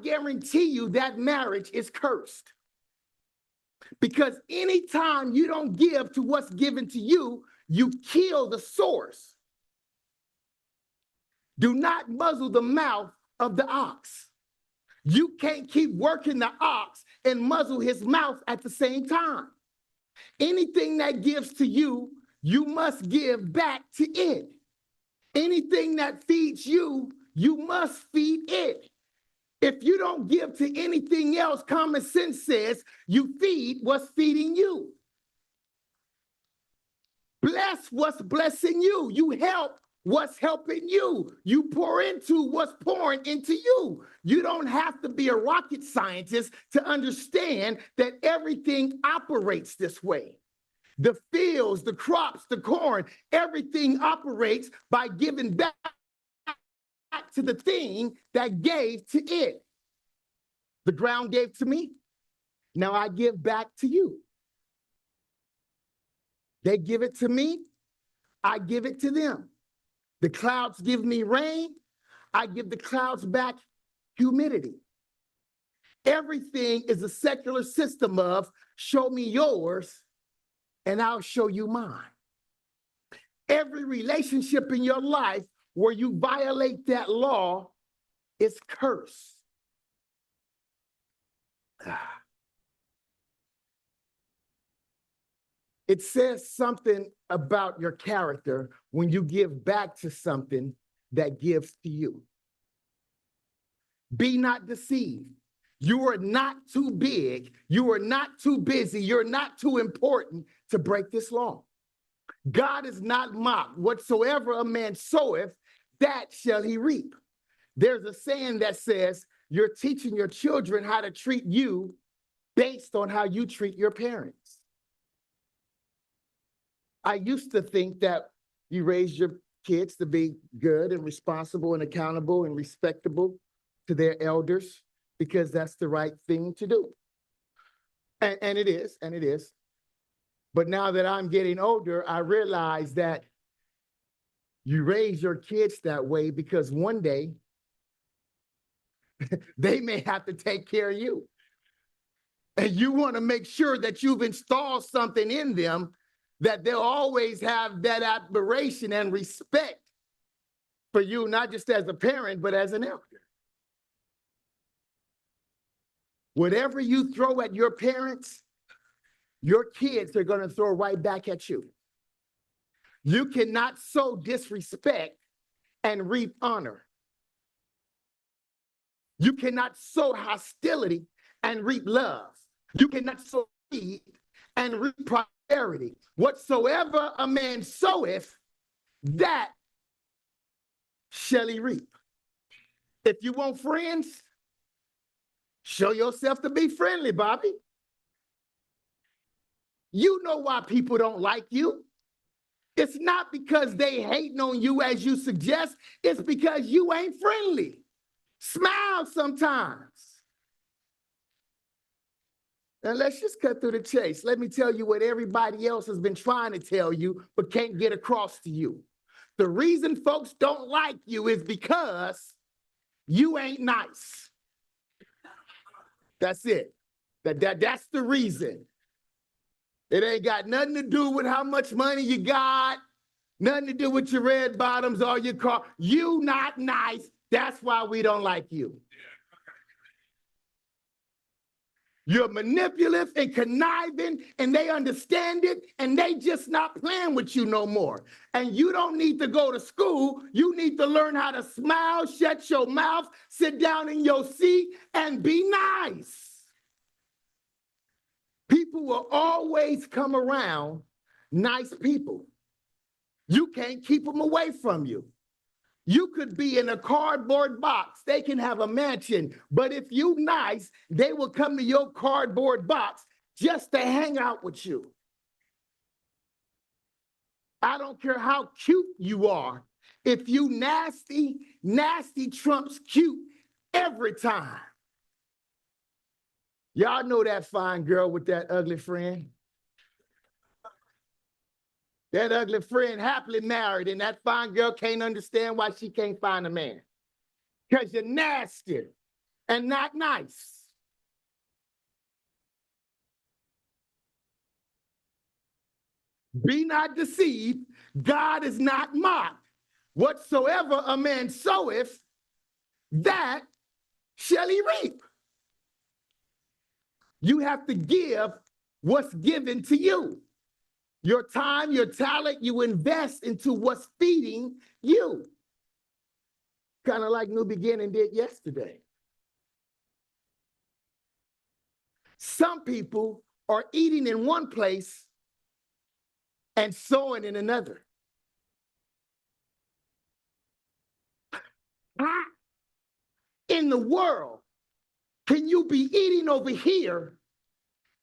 guarantee you that marriage is cursed. Because anytime you don't give to what's given to you, you kill the source. Do not muzzle the mouth of the ox. You can't keep working the ox and muzzle his mouth at the same time. Anything that gives to you, you must give back to it. Anything that feeds you, you must feed it. If you don't give to anything else, common sense says you feed what's feeding you. Bless what's blessing you. You help what's helping you. You pour into what's pouring into you. You don't have to be a rocket scientist to understand that everything operates this way. The fields, the crops, the corn, everything operates by giving back to the thing that gave to it. The ground gave to me. Now I give back to you. They give it to me. I give it to them. The clouds give me rain. I give the clouds back humidity. Everything is a secular system of show me yours and I'll show you mine. Every relationship in your life where you violate that law is cursed. It says something about your character when you give back to something that gives to you. Be not deceived. You are not too big. You are not too busy. You're not too important to break this law. God is not mocked. Whatsoever a man soweth, that shall he reap. There's a saying that says you're teaching your children how to treat you based on how you treat your parents. I used to think that you raise your kids to be good and responsible and accountable and respectable to their elders because that's the right thing to do. And it is. But now that I'm getting older, I realize that you raise your kids that way because one day they may have to take care of you. And you want to make sure that you've installed something in them that they'll always have that admiration and respect for you, not just as a parent, but as an elder. Whatever you throw at your parents, your kids are going to throw right back at you. You cannot sow disrespect and reap honor. You cannot sow hostility and reap love. You cannot sow greed and reap prosperity. Whatsoever a man soweth, that shall he reap. If you want friends, show yourself to be friendly, Bobby. You know why people don't like you. It's not because they hating on you as you suggest. It's because you ain't friendly. Smile sometimes. Now let's just cut through the chase. Let me tell you what everybody else has been trying to tell you but can't get across to you. The reason folks don't like you is because you ain't nice. That's it. That's the reason. It ain't got nothing to do with how much money you got, nothing to do with your red bottoms or your car. You not nice. That's why we don't like you. You're manipulative and conniving, and they understand it, and they just not playing with you no more. And you don't need to go to school. You need to learn how to smile, shut your mouth, sit down in your seat, and be nice. People will always come around nice people. You can't keep them away from you. You could be in a cardboard box. They can have a mansion. But if you nice, they will come to your cardboard box just to hang out with you. I don't care how cute you are. If you nasty, nasty trumps cute every time. Y'all know that fine girl with that ugly friend. That ugly friend happily married, and that fine girl can't understand why she can't find a man. Because you're nasty. and not nice. Be not deceived. God is not mocked. Whatsoever a man soweth, that shall he reap. You have to give what's given to you. Your time, your talent, you invest into what's feeding you. Kind of like New Beginning did yesterday. Some people are eating in one place and sowing in another. How in the world can you be eating over here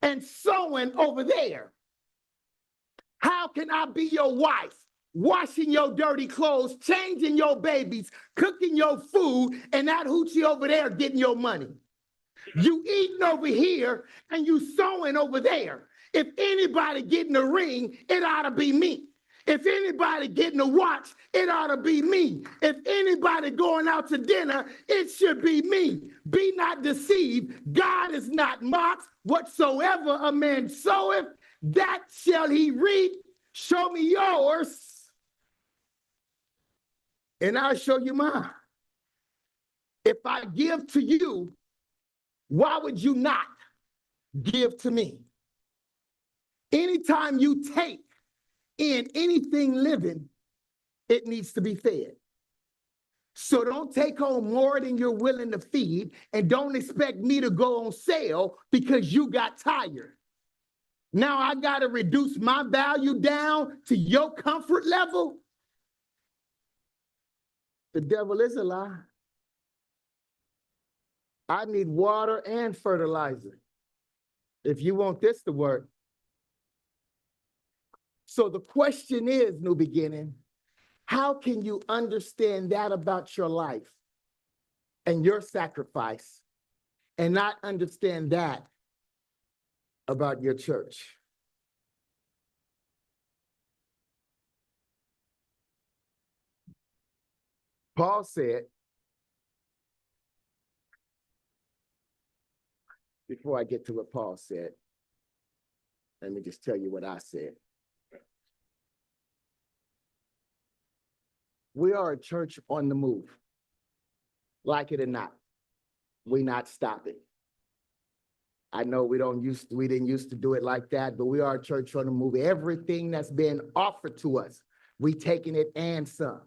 and sowing over there? How can I be your wife, washing your dirty clothes, changing your babies, cooking your food, and that hoochie over there getting your money? You eating over here and you sowing over there. If anybody getting a ring, it ought to be me. If anybody getting a watch, it ought to be me. If anybody going out to dinner, it should be me. Be not deceived. God is not mocked. Whatsoever a man soweth, that shall he reap. Show me yours, and I'll show you mine. If I give to you, why would you not give to me? Anytime you take in anything living, it needs to be fed. So don't take home more than you're willing to feed, and don't expect me to go on sale because you got tired. Now I got to reduce my value down to your comfort level. The devil is a lie. I need water and fertilizer if you want this to work. So the question is, New Beginning, how can you understand that about your life and your sacrifice and not understand that about your church? Paul said, before I get to what Paul said, let me just tell you what I said. We are a church on the move. Like it or not, we're not stopping. I know we didn't used to do it like that, but we are a church on the move. Everything that's been offered to us, we taking it and some.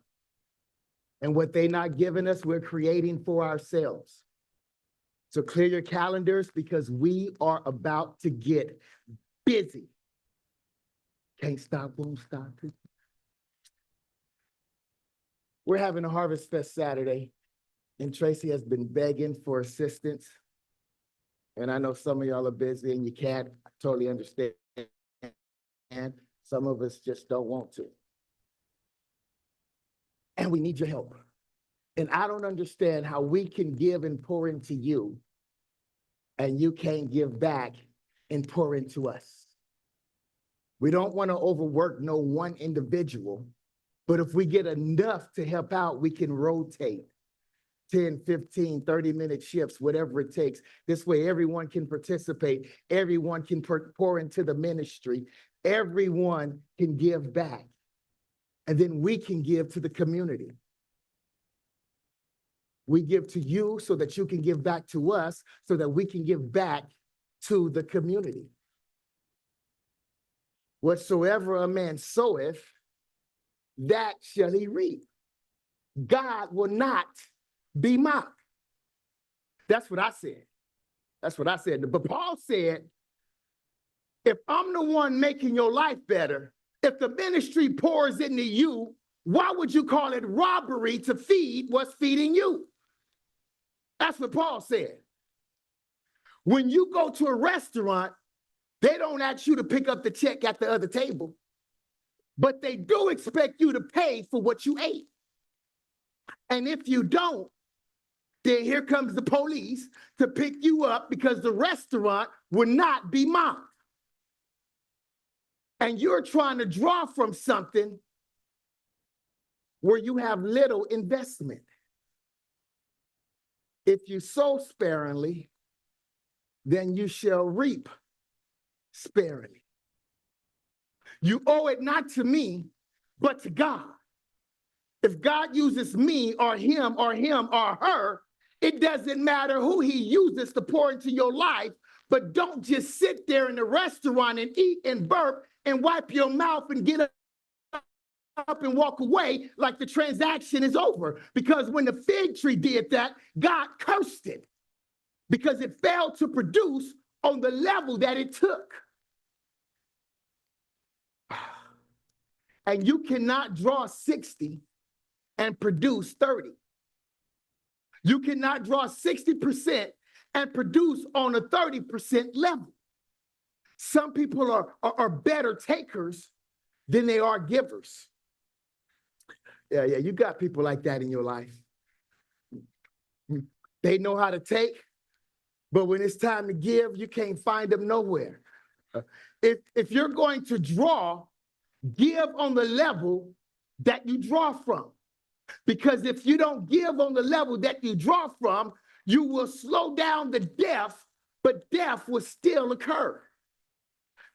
And what they're not giving us, we're creating for ourselves. So clear your calendars because we are about to get busy. Can't stop, won't stop. We're having a Harvest Fest Saturday, and Tracy has been begging for assistance. And I know some of y'all are busy and you can't. I totally understand. And some of us just don't want to. And we need your help. And I don't understand how we can give and pour into you, and you can't give back and pour into us. We don't want to overwork no one individual, but if we get enough to help out, we can rotate 10, 15, 30-minute shifts, whatever it takes. This way, everyone can participate. Everyone can pour into the ministry. Everyone can give back. And then we can give to the community. We give to you so that you can give back to us, so that we can give back to the community. Whatsoever a man soweth, that shall he reap. God will not be mocked. That's what I said. That's what I said. But Paul said, if I'm the one making your life better, if the ministry pours into you, why would you call it robbery to feed what's feeding you? That's what Paul said. When you go to a restaurant, they don't ask you to pick up the check at the other table, but they do expect you to pay for what you ate. And if you don't, then here comes the police to pick you up because the restaurant will not be mocked. And you're trying to draw from something where you have little investment. If you sow sparingly, then you shall reap sparingly. You owe it not to me, but to God. If God uses me or him or her, it doesn't matter who he uses to pour into your life, but don't just sit there in the restaurant and eat and burp and wipe your mouth and get up and walk away like the transaction is over. Because when the fig tree did that, God cursed it because it failed to produce on the level that it took. And you cannot draw 60 and produce 30. You cannot draw 60% and produce on a 30% level. Some people are better takers than they are givers. Yeah, you got people like that in your life. They know how to take, but when it's time to give, you can't find them nowhere. If you're going to draw, give on the level that you draw from. Because if you don't give on the level that you draw from, you will slow down the death, but death will still occur.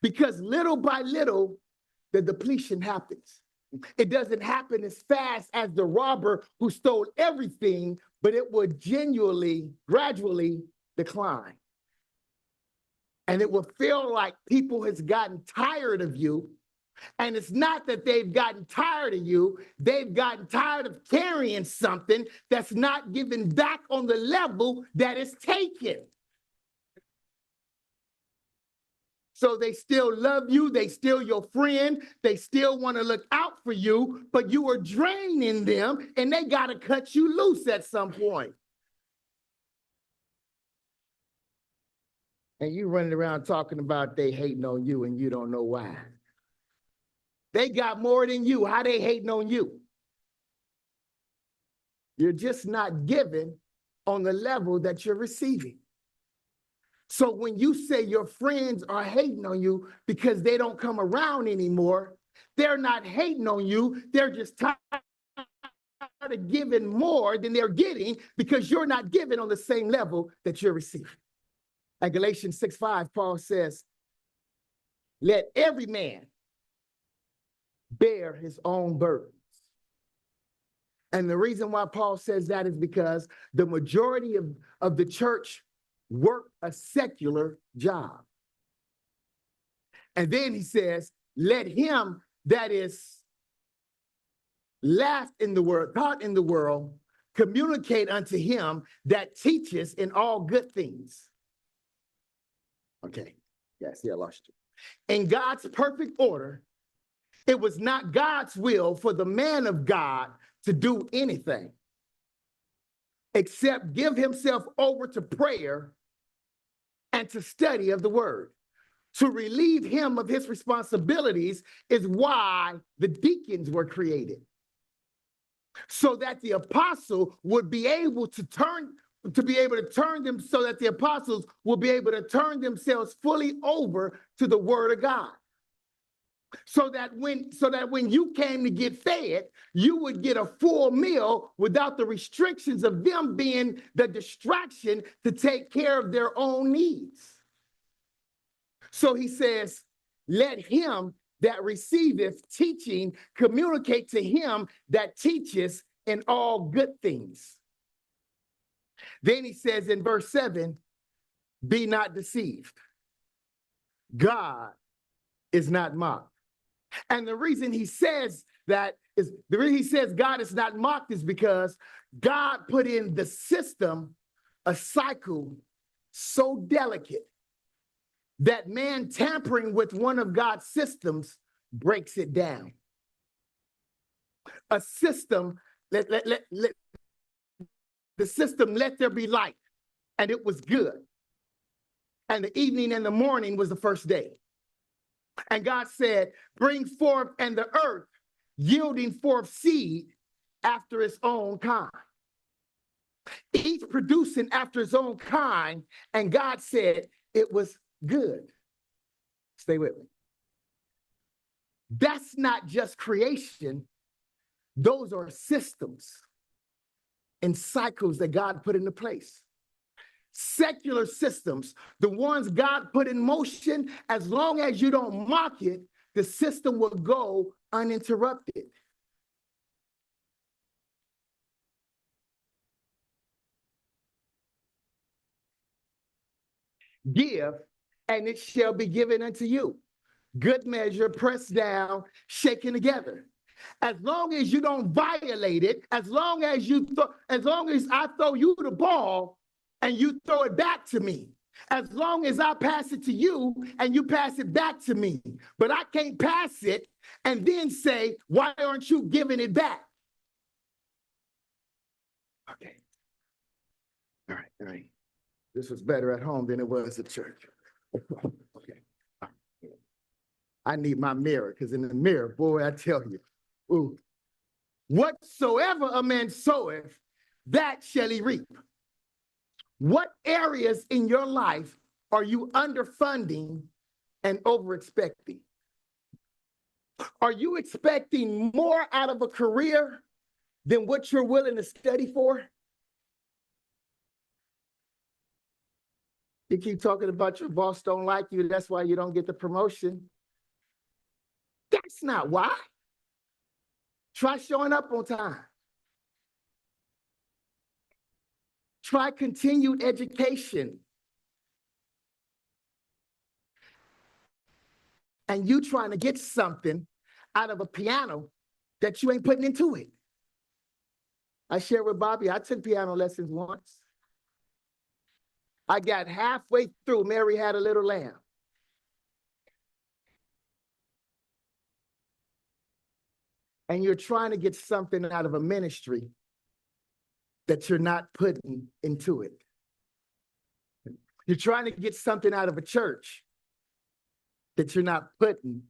Because little by little, the depletion happens. It doesn't happen as fast as the robber who stole everything, but it will gradually decline. And it will feel like people has gotten tired of you. And it's not that they've gotten tired of you. They've gotten tired of carrying something that's not given back on the level that it's taken. So they still love you. They still your friend. They still want to look out for you, but you are draining them and they got to cut you loose at some point. And you running around talking about they hating on you and you don't know why. They got more than you. How they hating on you? You're just not giving on the level that you're receiving. So when you say your friends are hating on you because they don't come around anymore, they're not hating on you. They're just tired of giving more than they're getting because you're not giving on the same level that you're receiving. At Galatians 6:5, Paul says, let every man bear his own burdens. And the reason why Paul says that is because the majority of the church work a secular job. And then he says, let him that is laughed in the world, taught in the world, communicate unto him that teaches in all good things. Okay, yes, I lost you. In God's perfect order, it was not God's will for the man of God to do anything except give himself over to prayer and to study of the word. To relieve him of his responsibilities is why the deacons were created. So that the apostle would be able to turn them, so that the apostles will be able to turn themselves fully over to the word of God. So that when you came to get fed, you would get a full meal without the restrictions of them being the distraction to take care of their own needs. So he says, let him that receiveth teaching communicate to him that teaches in all good things. Then he says in verse 7, be not deceived. God is not mocked. And the reason he says that is, the reason he says God is not mocked is because God put in the system a cycle so delicate that man tampering with one of God's systems breaks it down. A system, the system, let there be light, and it was good. And the evening and the morning was the first day. And God said, bring forth, and the earth yielding forth seed after its own kind. Each producing after its own kind, and God said it was good. Stay with me. That's not just creation. Those are systems. and cycles that God put into place. Secular systems, the ones God put in motion, as long as you don't mock it, the system will go uninterrupted. Give, and it shall be given unto you. Good measure, pressed down, shaken together. As long as you don't violate it, as long as I throw you the ball and you throw it back to me, as long as I pass it to you and you pass it back to me, but I can't pass it and then say, why aren't you giving it back? Okay. All right. This was better at home than it was at church. Okay. I need my mirror, because in the mirror, boy, I tell you, ooh, whatsoever a man soweth, that shall he reap. What areas in your life are you underfunding and over-expecting? Are you expecting more out of a career than what you're willing to study for? You keep talking about your boss don't like you, that's why you don't get the promotion. That's not why. Try showing up on time. Try continued education. And you trying to get something out of a piano that you ain't putting into it. I shared with Bobby, I took piano lessons once. I got halfway through, Mary Had a Little Lamb. And you're trying to get something out of a ministry that you're not putting into it. You're trying to get something out of a church that you're not putting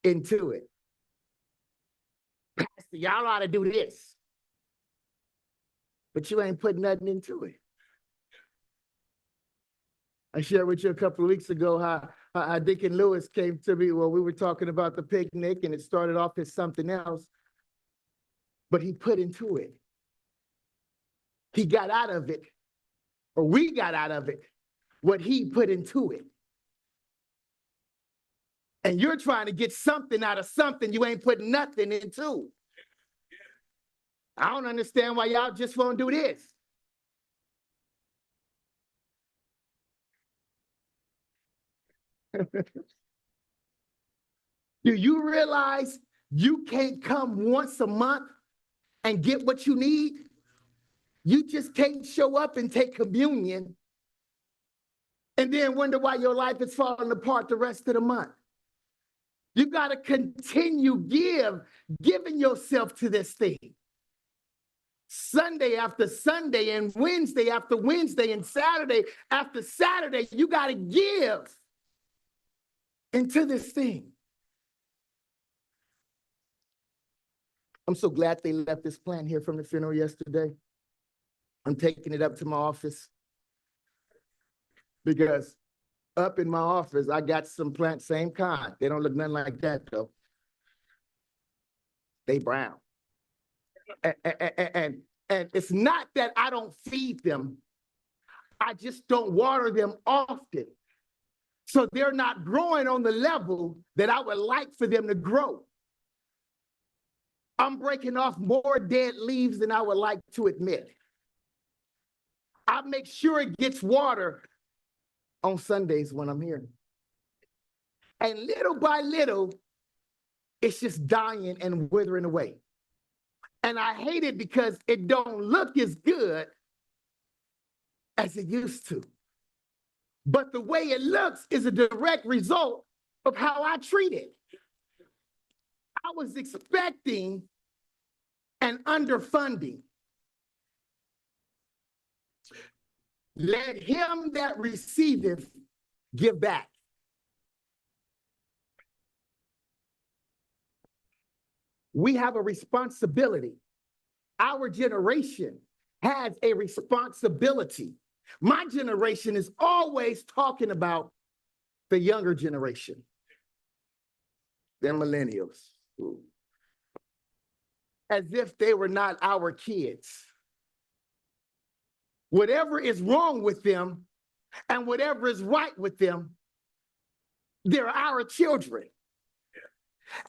into it. Pastor, y'all ought to do this, but you ain't putting nothing into it. I shared with you a couple of weeks ago how Deacon Lewis came to me. Well, we were talking about the picnic, and it started off as something else, but he put into it. He got out of it, or we got out of it, what he put into it. And you're trying to get something out of something you ain't putting nothing into. I don't understand why y'all just won't do this. Do you realize you can't come once a month and get what you need? You just can't show up and take communion and then wonder why your life is falling apart the rest of the month. You got to continue giving yourself to this thing. Sunday after Sunday and Wednesday after Wednesday and Saturday after Saturday, you got to give into this thing. I'm so glad they left this plan here from the funeral yesterday. I'm taking it up to my office because up in my office, I got some plants, same kind. They don't look nothing like that though. They brown. And it's not that I don't feed them. I just don't water them often. So they're not growing on the level that I would like for them to grow. I'm breaking off more dead leaves than I would like to admit. I make sure it gets water on Sundays when I'm here. And little by little, it's just dying and withering away. And I hate it because it don't look as good as it used to. But the way it looks is a direct result of how I treat it. I was expecting an underfunding. Let him that receiveth give back. We have a responsibility. Our generation has a responsibility. My generation is always talking about the younger generation, the millennials, as if they were not our kids. whatever is wrong with them and whatever is right with them, they're our children.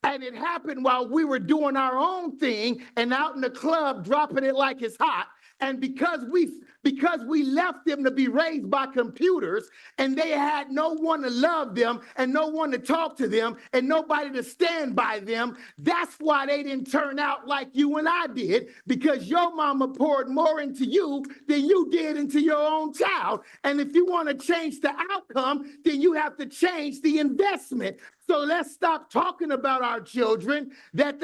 And it happened while we were doing our own thing and out in the club dropping it like it's hot. And because we left them to be raised by computers and they had no one to love them and no one to talk to them and nobody to stand by them, that's why they didn't turn out like you and I did, because your mama poured more into you than you did into your own child. And if you want to change the outcome, then you have to change the investment. So let's stop talking about our children, that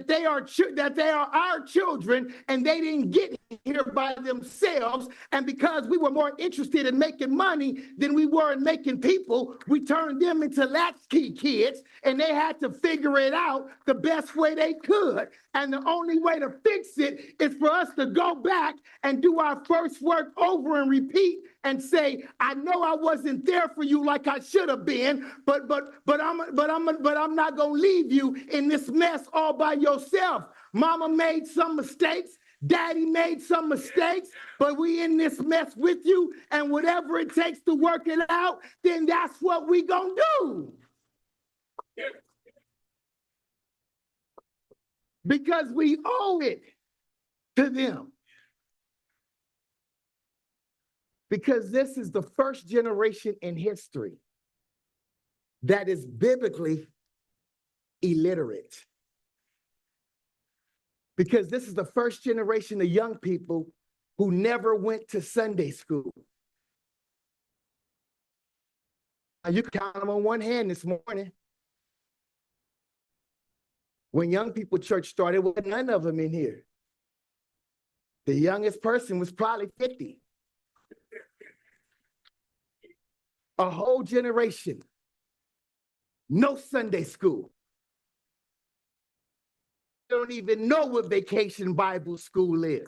they are our children and they didn't get here by themselves. And because we were more interested in making money than we were in making people, we turned them into latchkey kids and they had to figure it out the best way they could. And the only way to fix it is for us to go back and do our first work over and repeat and say, I know I wasn't there for you like I should have been, but I'm not gonna leave you in this mess all by yourself. Mama made some mistakes, daddy made some mistakes, but we in this mess with you, and whatever it takes to work it out, then that's what we gonna do. Because we owe it to them. Because this is the first generation in history that is biblically illiterate. Because this is the first generation of young people who never went to Sunday school. Now you can count them on one hand this morning. When Young People Church started, there wasn't none of them in here. The youngest person was probably 50. A whole generation, no Sunday school. They don't even know what Vacation Bible School is.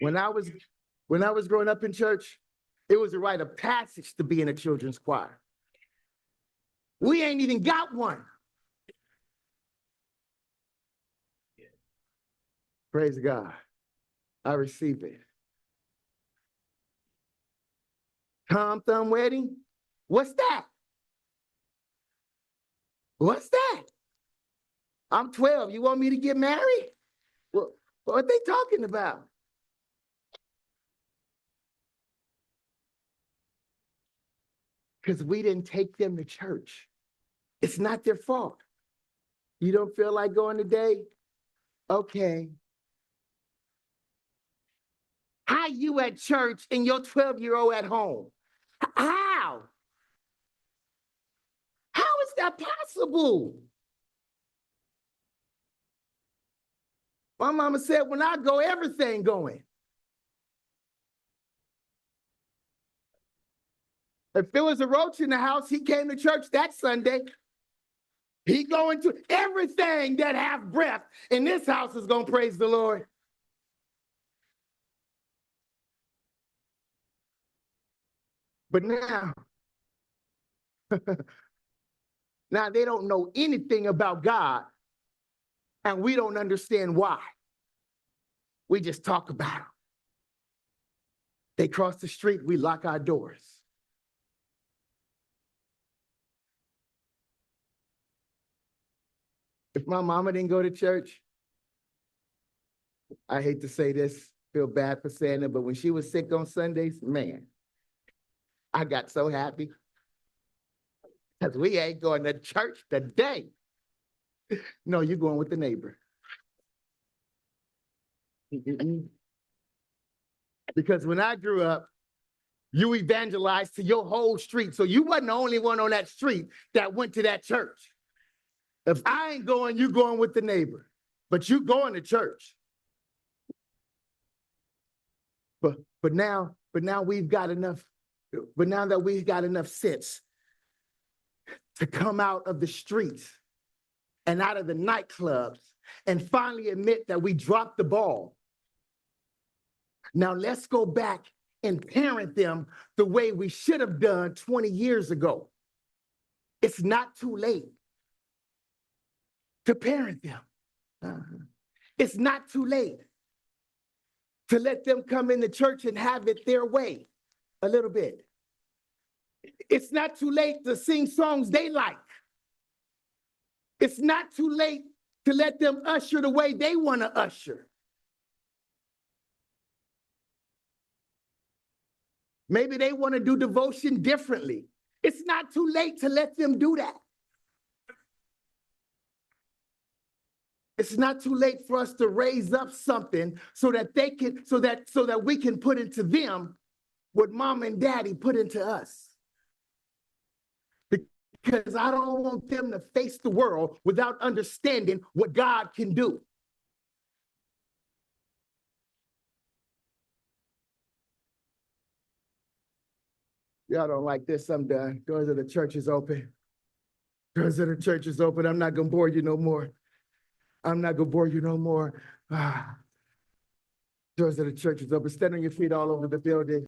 When I was growing up in church, it was a rite of passage to be in a children's choir. We ain't even got one. Praise God. I receive it. Tom Thumb wedding? What's that? What's that? I'm 12. You want me to get married? Well, what are they talking about? Because we didn't take them to church. It's not their fault. You don't feel like going today? Okay. How you at church and your 12-year-old at home? How? How is that possible? My mama said, when I go, everything going. If there was a roach in the house, he came to church that Sunday. He going to everything that have breath in this house is going to praise the Lord. But now, now they don't know anything about God, and we don't understand why. We just talk about them. They cross the street, we lock our doors. If my mama didn't go to church, I hate to say this, feel bad for saying it, but when she was sick on Sundays, man, I got so happy. Because we ain't going to church today. No, you're going with the neighbor. Because when I grew up, you evangelized to your whole street. So you wasn't the only one on that street that went to that church. If I ain't going, you going with the neighbor. But you going to church. But now we've got enough, but now that we've got enough sense to come out of the streets and out of the nightclubs and finally admit that we dropped the ball. Now let's go back and parent them the way we should have done 20 years ago. It's not too late. to parent them. It's not too late to let them come into church and have it their way a little bit. It's not too late to sing songs they like. It's not too late to let them usher the way they want to usher. Maybe they want to do devotion differently. It's not too late to let them do that. It's not too late for us to raise up something so that they can, so that we can put into them what mom and daddy put into us. Because I don't want them to face the world without understanding what God can do. Y'all don't like this, I'm done. Doors of the church is open. Doors of the church is open. I'm not going to bore you no more. I'm not going to bore you no more. Doors of the church is open. Stand on your feet all over the building.